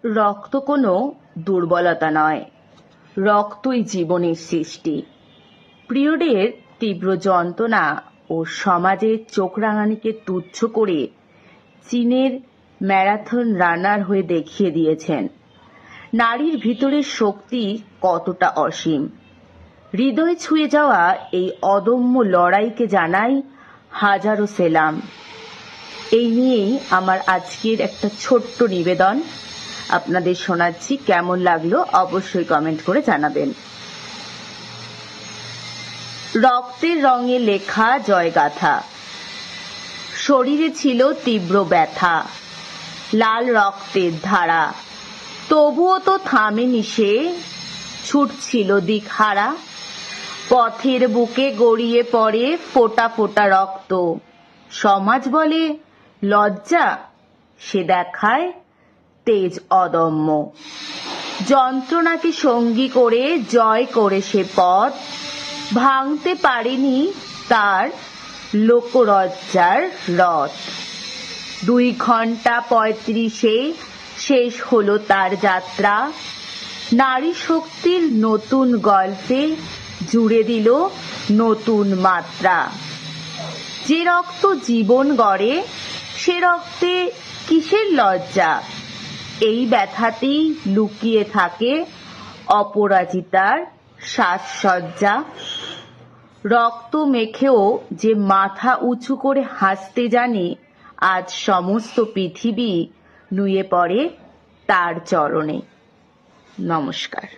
রক্ত কোনো দুর্বলতা নয়, রক্তই জীবনের সৃষ্টি। পিরিয়ডের তীব্র যন্ত্রণা ও সমাজের চোখ রাঙানিকে তুচ্ছ করে চীনের ম্যারাথন রানার হয়ে দেখিয়ে দিয়েছেন নারীর ভিতরের শক্তি কতটা অসীম। হৃদয় ছুঁয়ে যাওয়া এই অদম্য লড়াইকে জানাই হাজারো সেলাম। এই নিয়েই আমার আজকের একটা ছোট্ট নিবেদন আপনাদের শোনাচ্ছি। কেমন লাগলো অবশ্যই কমেন্ট করে জানাবেন। রক্তের রঙে লেখা জয়গাথা। শরীরে ছিল তীব্র ব্যথা, লাল রক্তের ধারা, তবুও তো থামেনি সে, ছুটছিল দিকহারা। পথের বুকে গড়িয়ে পড়ে ফোঁটা ফোঁটা রক্ত, সমাজ বলে লজ্জা, সে দেখায় তেজ অদম্য। যন্ত্রণাকে সঙ্গী করে জয় করে সে পথ, ভাঙতে পারেনি তার লোকলজ্জার রথ। 2 ঘন্টা 35-এ শেষ হলো তার যাত্রা, নারী শক্তির নতুন গল্পে জুড়ে দিল নতুন মাত্রা। যে রক্ত জীবন গড়ে সে রক্তে কিসের লজ্জা, এই ব্যথাতেই লুকিয়ে থাকে অপরাজিতার সাজসজ্জা। রক্ত মেখেও যে মাথা উঁচু করে হাসতে জানে, আজ সমস্ত পৃথিবী নুয়ে পড়ে তার চরণে। নমস্কার।